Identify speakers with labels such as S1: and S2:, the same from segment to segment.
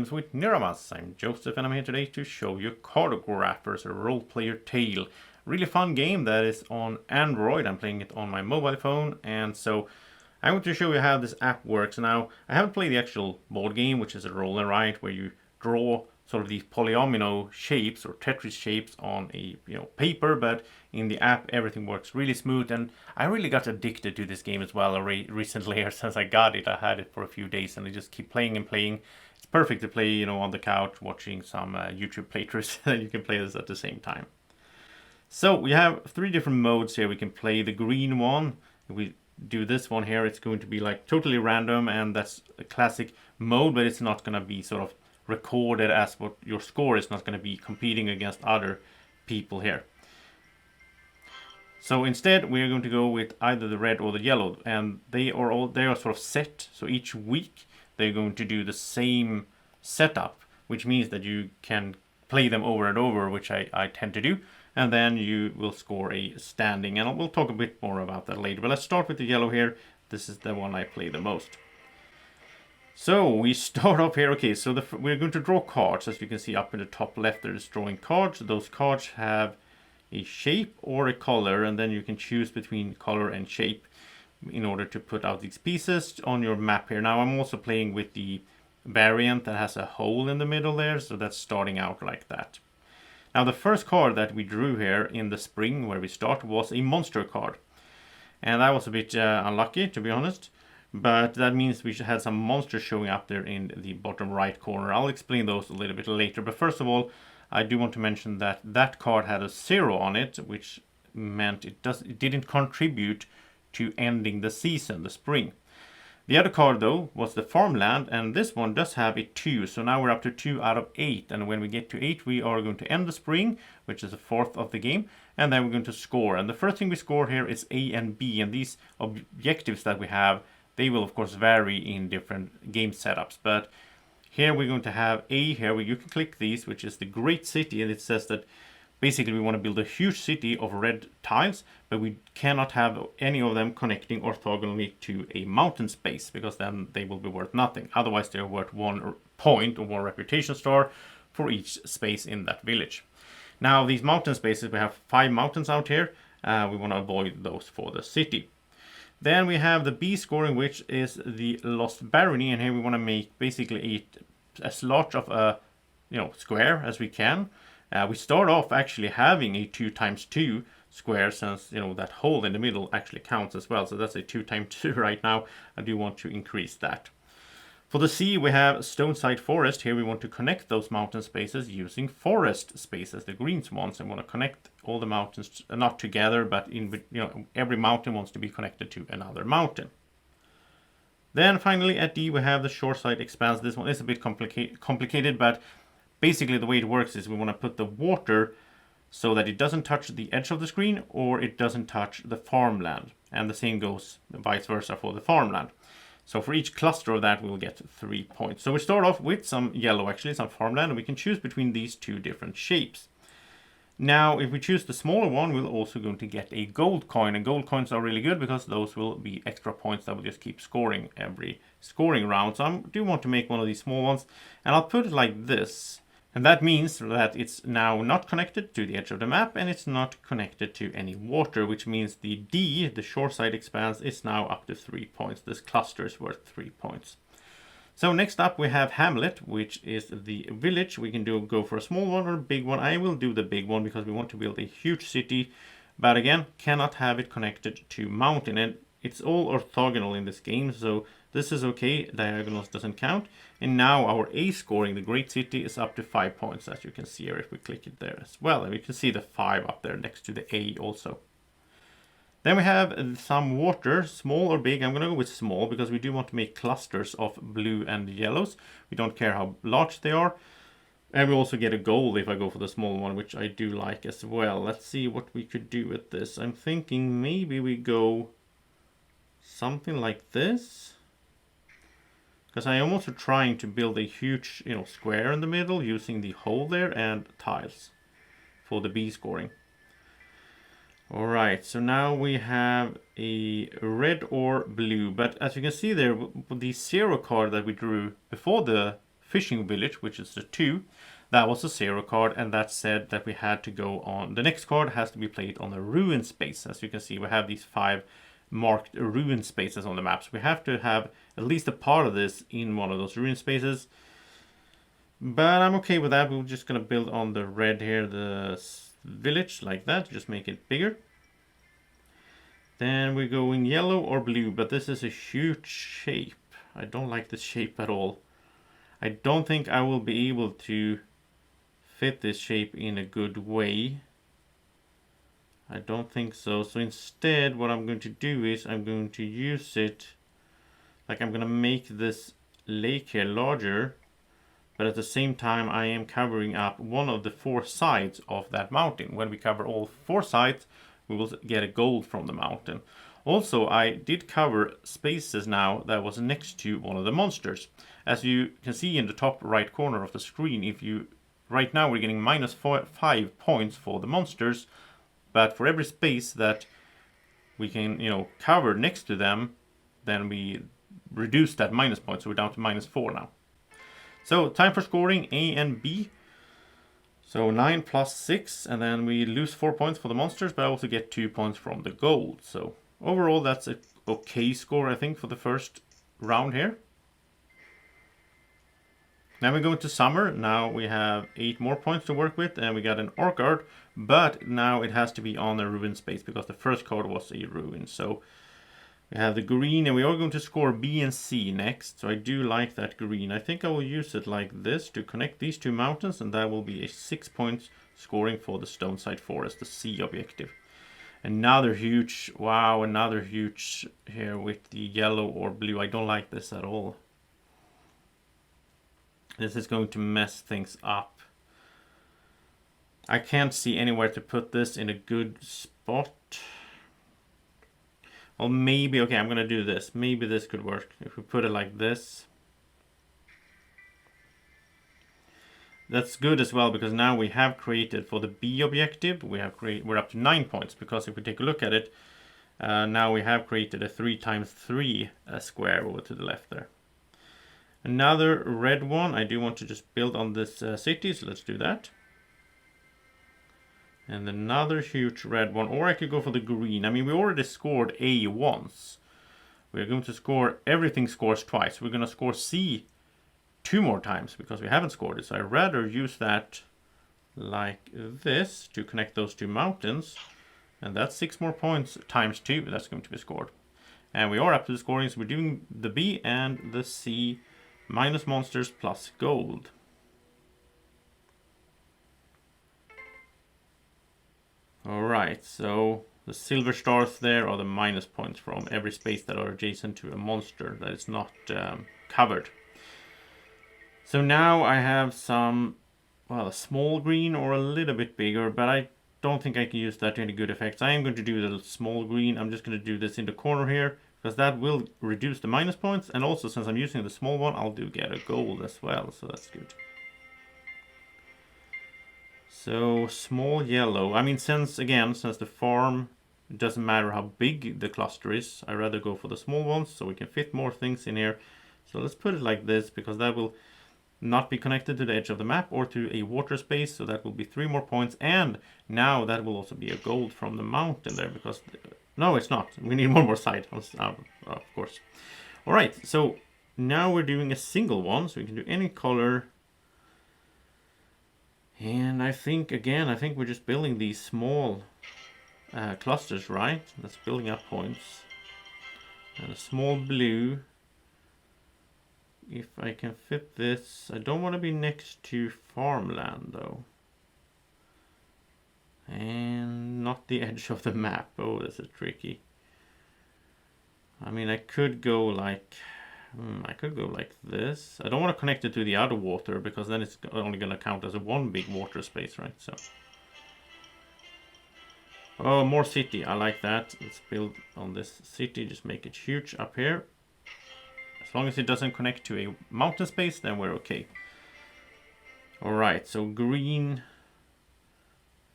S1: Games with Niramas. I'm Joseph and I'm here today to show you Cartographers, a role-player tale. Really fun game that is on Android. I'm playing it on my mobile phone, and so I want to show you how this app works. Now, I haven't played the actual board game, which is a roll and write, where you draw sort of these polyomino shapes or Tetris shapes on a paper, but in the app everything works really smooth, and I really got addicted to this game as well recently. Or since I got it, I had it for a few days and I just keep playing and playing. It's perfect to play on the couch watching some YouTube playthroughs. You can play this at the same time. So we have three different modes here. We can play the green one. If we do this one here, it's going to be like totally random, and that's a classic mode, but it's not going to be sort of recorded as what your score is, not going to be competing against other people here. So instead we are going to go with either the red or the yellow, and they are sort of set. So each week they're going to do the same setup, which means that you can play them over and over, which I tend to do, and then you will score a standing, and we'll talk a bit more about that later. But let's start with the yellow here. This is the one I play the most. So we start off here. Okay, so we're going to draw cards. As you can see up in the top left, there's drawing cards. Those cards have a shape or a color, and then you can choose between color and shape in order to put out these pieces on your map here. Now I'm also playing with the variant that has a hole in the middle there, so that's starting out like that. Now the first card that we drew here in the spring where we start was a monster card, and that was a bit unlucky, to be honest. But that means we had some monsters showing up there in the bottom right corner. I'll explain those a little bit later. But first of all, I do want to mention that that card had a 0 on it, which meant it didn't contribute to ending the season, the spring. The other card, though, was the farmland, and this one does have a 2. So now we're up to 2 out of 8. And when we get to 8, we are going to end the spring, which is the 4th of the game. And then we're going to score. And the first thing we score here is A and B. And these objectives that we have, they will of course vary in different game setups, but here we're going to have A here where you can click these, which is the great city, and it says that basically we want to build a huge city of red tiles, but we cannot have any of them connecting orthogonally to a mountain space, because then they will be worth nothing. Otherwise they're worth 1 point or 1 reputation star for each space in that village. Now these mountain spaces, we have 5 mountains out here. We want to avoid those for the city. Then we have the B scoring, which is the lost barony, and here we want to make basically as large of a square as we can. We start off actually having a 2 times 2 square, since that hole in the middle actually counts as well. So that's a 2 times 2 right now. I do want to increase that. For the C, we have Stoneside Forest. Here we want to connect those mountain spaces using forest spaces, the green ones, and want to connect all the mountains, not together, but every mountain wants to be connected to another mountain. Then finally at D, we have the shoreside expanse. This one is a bit complicated, but basically the way it works is we want to put the water so that it doesn't touch the edge of the screen or it doesn't touch the farmland. And the same goes vice versa for the farmland. So for each cluster of that, we'll get 3 points. So we start off with some yellow, actually, some farmland, and we can choose between these 2 different shapes. Now, if we choose the smaller one, we're also going to get a gold coin. And gold coins are really good because those will be extra points that will just keep scoring every scoring round. So I do want to make one of these small ones, and I'll put it like this. And that means that it's now not connected to the edge of the map, and it's not connected to any water, which means the D, the shoreside expanse, is now up to 3 points. This cluster is worth 3 points. So next up we have Hamlet, which is the village. We can go for a small one or a big one. I will do the big one because we want to build a huge city, but again, cannot have it connected to mountain. And it's all orthogonal in this game, so this is okay. Diagonals doesn't count. And now our A scoring, the great city, is up to 5 points, as you can see here if we click it there as well. And we can see the 5 up there next to the A also. Then we have some water, small or big. I'm going to go with small because we do want to make clusters of blue and yellows. We don't care how large they are. And we also get a gold if I go for the small one, which I do like as well. Let's see what we could do with this. I'm thinking maybe we go something like this, because I am also trying to build a huge square in the middle using the hole there and tiles for the B scoring. Alright, so now we have a red or blue, but as you can see there, the 0 card that we drew before the fishing village, which is the 2. That was a 0 card, and that said that we had to go on. The next card has to be played on a ruin space. As you can see, we have these 5 marked ruin spaces on the maps. We have to have at least a part of this in one of those ruin spaces. But I'm okay with that. We're just going to build on the red here, the village, like that. Just make it bigger. Then we go in yellow or blue, but this is a huge shape. I don't like this shape at all. I don't think I will be able to fit this shape in a good way. I don't think so. So instead, what I'm going to do is I'm going to use it, like I'm going to make this lake here larger, but at the same time I am covering up one of the 4 sides of that mountain. When we cover all 4 sides, we will get a gold from the mountain. Also, I did cover spaces now that was next to one of the monsters. As you can see in the top right corner of the screen, right now we're getting minus 5 points for the monsters, but for every space that we can, cover next to them, then we reduce that minus point, so we're down to minus 4 now. So time for scoring A and B. So 9 plus 6, and then we lose 4 points for the monsters, but I also get 2 points from the gold. So overall, that's an okay score, I think, for the first round here. Now we go into summer. Now we have 8 more points to work with, and we got an orchard, but now it has to be on a ruin space because the first card was a ruin. So we have the green, and we are going to score B and C next. So I do like that green. I think I will use it like this to connect these 2 mountains, and that will be a 6 points scoring for the Stoneside Forest, the C objective. Another huge, wow, another huge here with the yellow or blue. I don't like this at all. This is going to mess things up. I can't see anywhere to put this in a good spot. Well, maybe, okay, I'm going to do this. Maybe this could work. If we put it like this. That's good as well, because now we have created for the B objective, we're up to 9 points, because if we take a look at it, now we have created a 3 times 3 square over to the left there. Another red one. I do want to just build on this city, so let's do that. And another huge red one, or I could go for the green. I mean, we already scored A once. We're going to score, everything scores twice. We're going to score C 2 more times because we haven't scored it. So I'd rather use that like this to connect those 2 mountains. And that's 6 more points times 2 that's going to be scored. And we are up to the scoring, so we're doing the B and the C minus monsters plus gold. Alright, so the silver stars there are the minus points from every space that are adjacent to a monster that is not covered. So now I have some, well, a small green or a little bit bigger, but I don't think I can use that to any good effects. I am going to do the small green. I'm just going to do this in the corner here, because that will reduce the minus points. And also, since I'm using the small one, I'll get a gold as well, so that's good. So small yellow. I mean, since the farm, it doesn't matter how big the cluster is, I'd rather go for the small ones so we can fit more things in here. So let's put it like this, because that will not be connected to the edge of the map or to a water space, so that will be 3 more points. And now that will also be a gold from the mountain there, because no, it's not. We need one more side, of course. All right, so now we're doing a single one, so we can do any color. And I think we're just building these small clusters, right? That's building up points. And a small blue. If I can fit this, I don't want to be next to farmland though. And not the edge of the map. Oh, this is tricky. I mean, I could go like this. I don't want to connect it to the other water, because then it's only going to count as one big water space, right? So, oh, more city. I like that. Let's build on this city. Just make it huge up here. As long as it doesn't connect to a mountain space, then we're okay. All right, so green.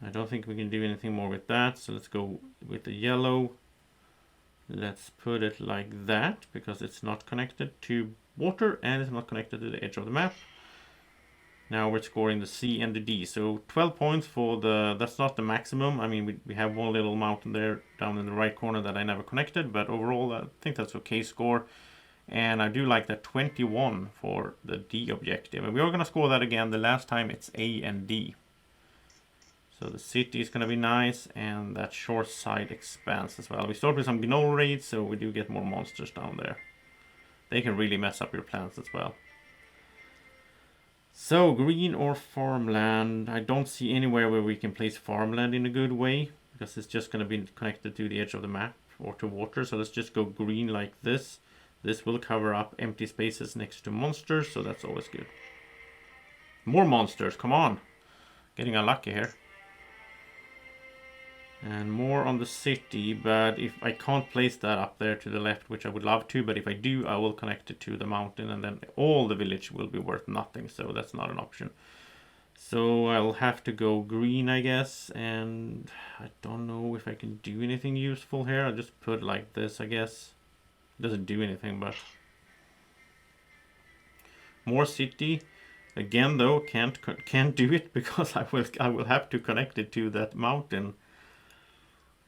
S1: I don't think we can do anything more with that. So let's go with the yellow. Let's put it like that, because it's not connected to water and it's not connected to the edge of the map. Now we're scoring the C and the D. So 12 points for that's not the maximum. I mean, we have one little mountain there down in the right corner that I never connected, but overall I think that's okay score. And I do like that 21 for the D objective. And we are going to score that again. The last time it's A and D. So the city is going to be nice, and that short side expands as well. We start with some gnoll raids, so we do get more monsters down there. They can really mess up your plans as well. So, green or farmland? I don't see anywhere where we can place farmland in a good way, because it's just going to be connected to the edge of the map or to water. So let's just go green like this. This will cover up empty spaces next to monsters, so that's always good. More monsters, come on! Getting unlucky here. And more on the city, but if I can't place that up there to the left, which I would love to, but if I do, I will connect it to the mountain, and then all the village will be worth nothing, so that's not an option. So I'll have to go green, I guess, and I don't know if I can do anything useful here. I'll just put like this, I guess. Doesn't do anything, but more city. Again, though, can't do it because I will have to connect it to that mountain.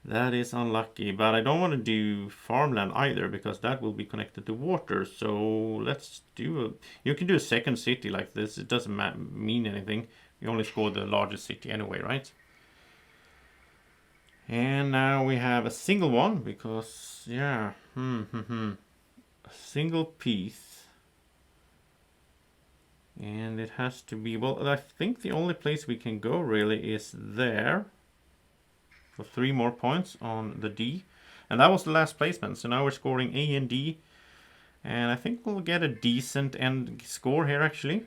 S1: That is unlucky, but I don't want to do farmland either because that will be connected to water. So let's do you can do a second city like this. It doesn't mean anything. You only score the largest city anyway, right? And now we have a single one because, yeah, a single piece. And it has to be, well, I think the only place we can go really is there. For 3 more points on the D. And that was the last placement. So now we're scoring A and D. And I think we'll get a decent end score here, actually.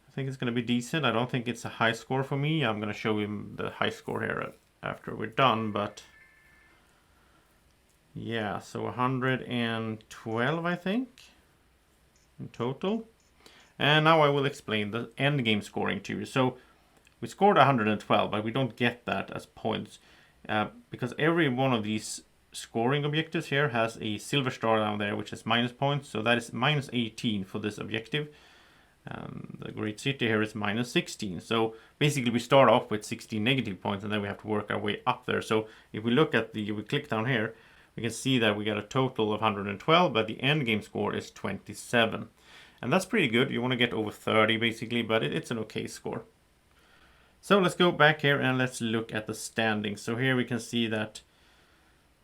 S1: I think it's going to be decent. I don't think it's a high score for me. I'm going to show him the high score here after we're done. But yeah, so 112, I think, in total. And now I will explain the end game scoring to you. So we scored 112, but we don't get that as points because every one of these scoring objectives here has a silver star down there, which is minus points. So that is minus 18 for this objective. The Great City here is minus 16. So basically we start off with 16 negative points, and then we have to work our way up there. So if we look at we click down here, we can see that we got a total of 112, but the end game score is 27. And that's pretty good. You want to get over 30 basically, but it's an okay score. So let's go back here and let's look at the standings. So here we can see that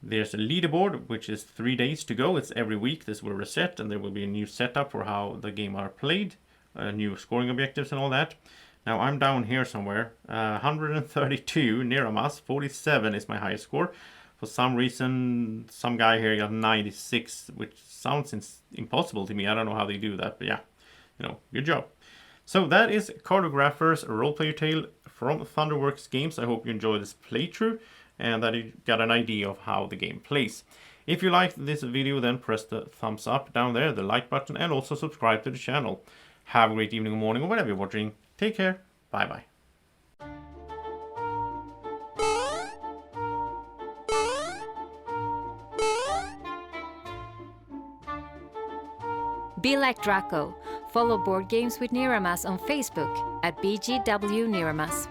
S1: there's a leaderboard, which is 3 days to go. It's every week. This will reset, and there will be a new setup for how the game are played, new scoring objectives and all that. Now I'm down here somewhere. 132 Niramas, 47 is my highest score. For some reason, some guy here got 96, which sounds impossible to me. I don't know how they do that, but yeah, good job. So that is Cartographers roleplay tale from Thunderworks Games. I hope you enjoyed this playthrough and that you got an idea of how the game plays. If you liked this video, then press the thumbs up down there, the like button, and also subscribe to the channel. Have a great evening or morning or whatever you're watching. Take care. Bye bye.
S2: Be like Draco. Follow Board Games with Niramas on Facebook at BGW Niramas.